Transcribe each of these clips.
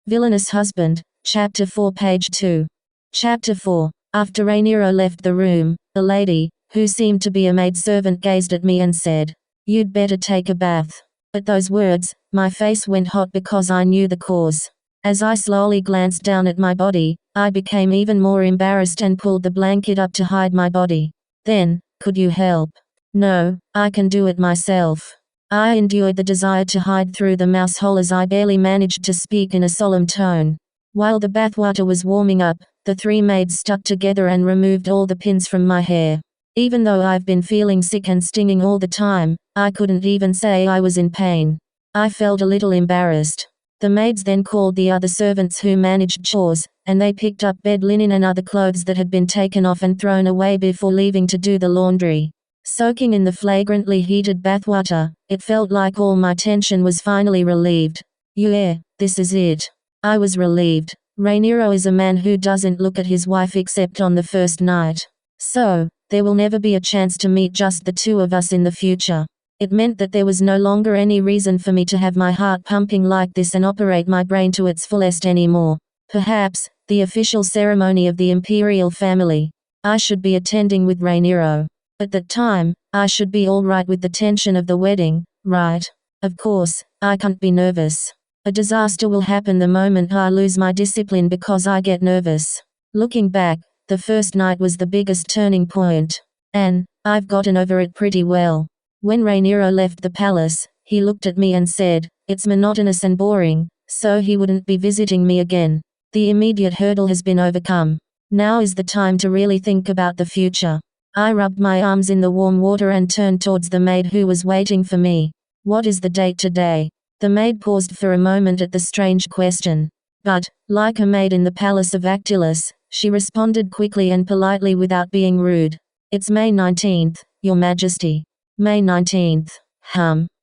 Villainous Husband, Chapter 4 page 2. Chapter 4. After Rhaenyra left the room, a lady, who seemed to be a maidservant, gazed at me and said, "You'd better take a bath." At those words, my face went hot because I knew the cause. As I slowly glanced down at my body, I became even more embarrassed and pulled the blanket up to hide my body. "Then, could you help?" "No, I can do it myself." I endured the desire to hide through the mouse hole as I barely managed to speak in a solemn tone. While the bathwater was warming up, the three maids stuck together and removed all the pins from my hair. Even though I've been feeling sick and stinging all the time, I couldn't even say I was in pain. I felt a little embarrassed. The maids then called the other servants who managed chores, and they picked up bed linen and other clothes that had been taken off and thrown away before leaving to do the laundry. Soaking in the flagrantly heated bathwater, it felt like all my tension was finally relieved. "Yeah, this is it." I was relieved. Rhaenyra is a man who doesn't look at his wife except on the first night. So, there will never be a chance to meet just the two of us in the future. It meant that there was no longer any reason for me to have my heart pumping like this and operate my brain to its fullest anymore. Perhaps, the official ceremony of the imperial family, I should be attending with Rhaenyra. At that time, I should be all right with the tension of the wedding, right? Of course, I can't be nervous. A disaster will happen the moment I lose my discipline because I get nervous. Looking back, the first night was the biggest turning point. And I've gotten over it pretty well. When Rhaenyra left the palace, he looked at me and said, "It's monotonous and boring," so he wouldn't be visiting me again. The immediate hurdle has been overcome. Now is the time to really think about the future. I rubbed my arms in the warm water and turned towards the maid who was waiting for me. "What is the date today?" The maid paused for a moment at the strange question. But, like a maid in the palace of Actilus, she responded quickly and politely without being rude. "It's May 19th, Your Majesty." "May 19th.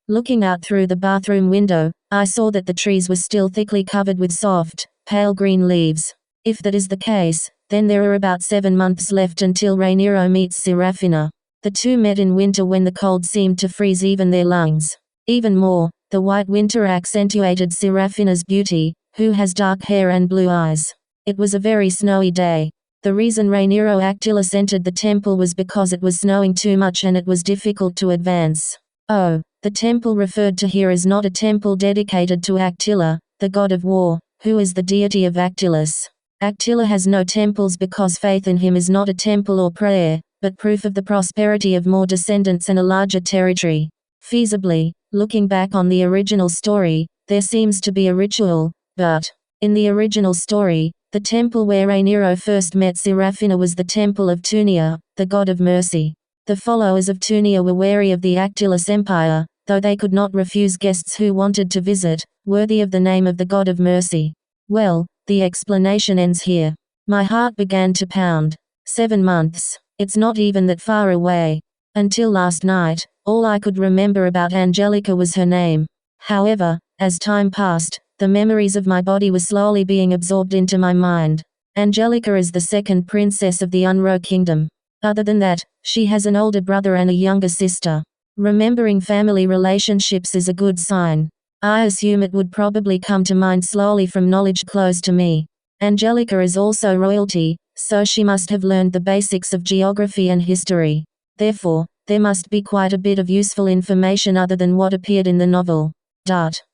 Looking out through the bathroom window, I saw that the trees were still thickly covered with soft, pale green leaves. If that is the case, then there are about 7 months left until Rhaenyra meets Serafina. The two met in winter when the cold seemed to freeze even their lungs. Even more, the white winter accentuated Serafina's beauty, who has dark hair and blue eyes. It was a very snowy day. The reason Rhaenyra Actilus entered the temple was because it was snowing too much and it was difficult to advance. Oh, the temple referred to here is not a temple dedicated to Actila, the god of war, who is the deity of Actilus. Actila has no temples because faith in him is not a temple or prayer, but proof of the prosperity of more descendants and a larger territory. Feasibly, looking back on the original story, there seems to be a ritual, but in the original story, the temple where Rhaenyra first met Serafina was the temple of Tunia, the god of mercy. The followers of Tunia were wary of the Actilus Empire, though they could not refuse guests who wanted to visit, worthy of the name of the god of mercy. Well, the explanation ends here. My heart began to pound. 7 months. It's not even that far away. Until last night, all I could remember about Angelica was her name. However, as time passed, the memories of my body were slowly being absorbed into my mind. Angelica is the second princess of the Unro Kingdom. Other than that, she has an older brother and a younger sister. Remembering family relationships is a good sign. I assume it would probably come to mind slowly from knowledge close to me. Angelica is also royalty, so she must have learned the basics of geography and history. Therefore, there must be quite a bit of useful information other than what appeared in the novel.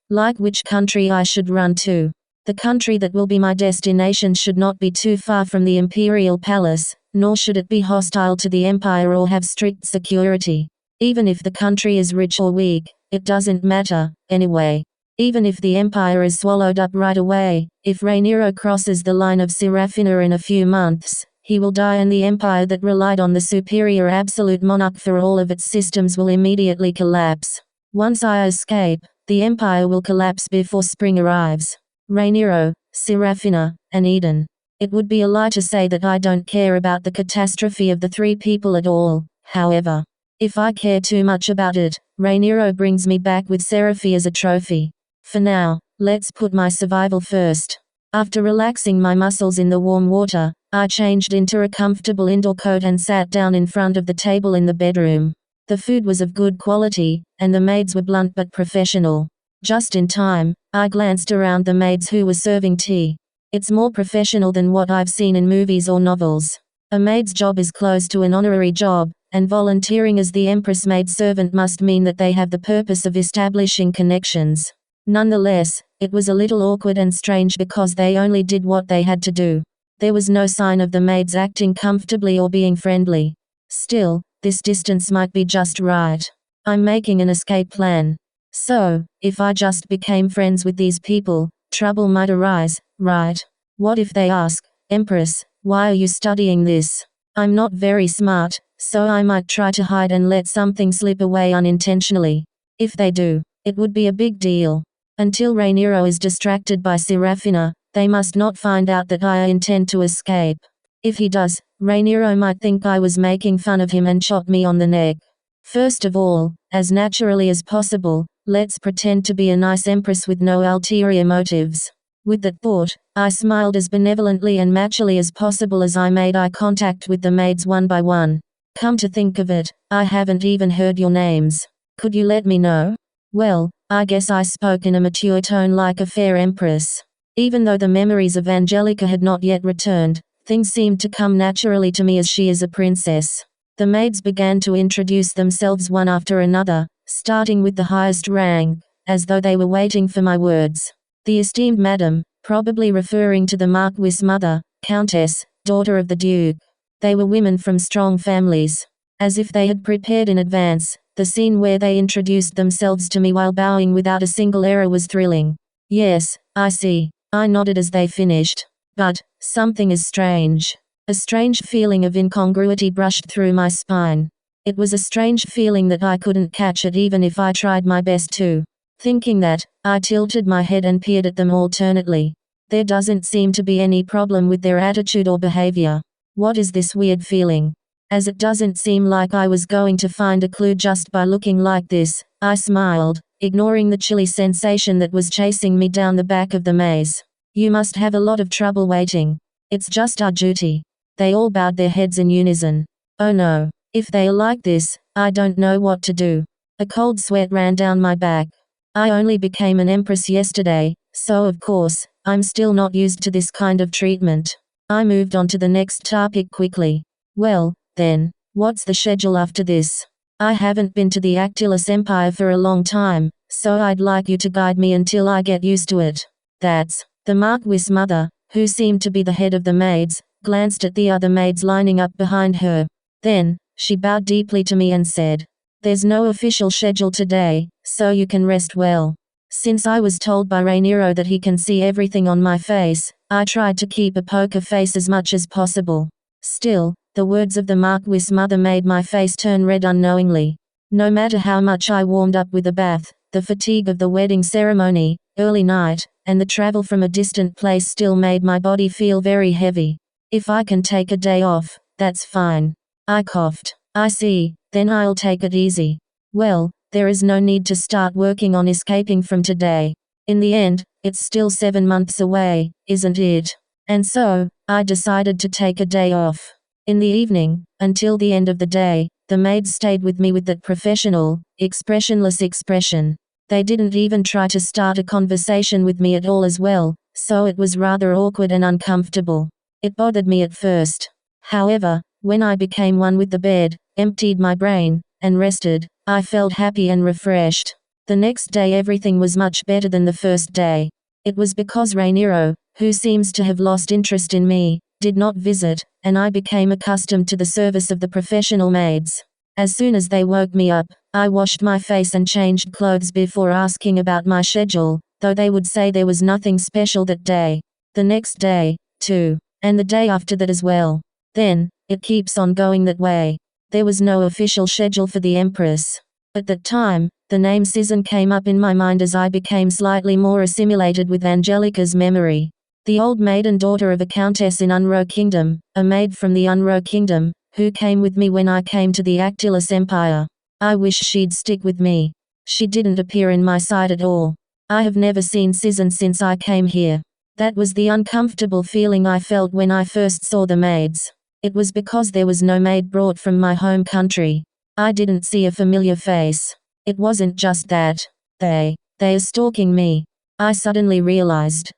Like which country I should run to. The country that will be my destination should not be too far from the imperial palace, nor should it be hostile to the empire or have strict security. Even if the country is rich or weak, it doesn't matter, anyway. Even if the empire is swallowed up right away, if Rhaenyra crosses the line of Serafina in a few months, he will die and the empire that relied on the superior absolute monarch for all of its systems will immediately collapse. Once I escape, the empire will collapse before spring arrives. Rhaenyra, Serafina, and Eden. It would be a lie to say that I don't care about the catastrophe of the three people at all, however. If I care too much about it, Rhaenyra brings me back with Seraphi as a trophy. For now, let's put my survival first. After relaxing my muscles in the warm water, I changed into a comfortable indoor coat and sat down in front of the table in the bedroom. The food was of good quality, and the maids were blunt but professional. Just in time, I glanced around the maids who were serving tea. It's more professional than what I've seen in movies or novels. A maid's job is close to an honorary job, and volunteering as the Empress maidservant must mean that they have the purpose of establishing connections. Nonetheless, it was a little awkward and strange because they only did what they had to do. There was no sign of the maids acting comfortably or being friendly. Still, this distance might be just right. I'm making an escape plan. So, if I just became friends with these people, trouble might arise, right? What if they ask, "Empress, why are you studying this?" I'm not very smart, so I might try to hide and let something slip away unintentionally. If they do, it would be a big deal. Until Rhaenyra is distracted by Serafina, they must not find out that I intend to escape. If he does, Rhaenyra might think I was making fun of him and chop me on the neck. First of all, as naturally as possible, let's pretend to be a nice empress with no ulterior motives. With that thought, I smiled as benevolently and maturely as possible as I made eye contact with the maids one by one. Come to think of it, I haven't even heard your names. Could you let me know? Well, I guess I spoke in a mature tone like a fair empress. Even though the memories of Angelica had not yet returned, things seemed to come naturally to me as she is a princess. The maids began to introduce themselves one after another, starting with the highest rank, as though they were waiting for my words. The esteemed madam, probably referring to the Marquis' mother, countess, daughter of the duke. They were women from strong families. As if they had prepared in advance, the scene where they introduced themselves to me while bowing without a single error was thrilling. Yes, I see. I nodded as they finished. But, something is strange. A strange feeling of incongruity brushed through my spine. It was a strange feeling that I couldn't catch it even if I tried my best to. Thinking that, I tilted my head and peered at them alternately. There doesn't seem to be any problem with their attitude or behavior. What is this weird feeling? As it doesn't seem like I was going to find a clue just by looking like this, I smiled, ignoring the chilly sensation that was chasing me down the back of the maze. You must have a lot of trouble waiting. It's just our duty. They all bowed their heads in unison. Oh no, if they are like this, I don't know what to do. A cold sweat ran down my back. I only became an empress yesterday, so of course, I'm still not used to this kind of treatment. I moved on to the next topic quickly. Well, then, what's the schedule after this? I haven't been to the Actilis Empire for a long time, so I'd like you to guide me until I get used to it. That's, the Marquis' mother, who seemed to be the head of the maids, glanced at the other maids lining up behind her. Then, she bowed deeply to me and said, "There's no official schedule today, so you can rest well." Since I was told by Rhaenyra that he can see everything on my face, I tried to keep a poker face as much as possible. Still, the words of the Marquis' mother made my face turn red unknowingly. No matter how much I warmed up with a bath, the fatigue of the wedding ceremony, early night, and the travel from a distant place still made my body feel very heavy. If I can take a day off, that's fine. I coughed. I see, then I'll take it easy. Well, there is no need to start working on escaping from today. In the end, it's still 7 months away, isn't it? And so, I decided to take a day off. In the evening, until the end of the day, the maids stayed with me with that professional, expressionless expression. They didn't even try to start a conversation with me at all as well, so it was rather awkward and uncomfortable. It bothered me at first. However, when I became one with the bed, emptied my brain, and rested, I felt happy and refreshed. The next day everything was much better than the first day. It was because Rhaenyra, who seems to have lost interest in me, did not visit, and I became accustomed to the service of the professional maids. As soon as they woke me up, I washed my face and changed clothes before asking about my schedule, though they would say there was nothing special that day. The next day, too, and the day after that as well. Then, it keeps on going that way. There was no official schedule for the Empress. At that time, the name Cizan came up in my mind as I became slightly more assimilated with Angelica's memory. The old maiden daughter of a countess in Unro Kingdom, a maid from the Unro Kingdom, who came with me when I came to the Actilis Empire. I wish she'd stick with me. She didn't appear in my sight at all. I have never seen Cizan since I came here. That was the uncomfortable feeling I felt when I first saw the maids. It was because there was no maid brought from my home country. I didn't see a familiar face. It wasn't just that. They They are stalking me. I suddenly realized.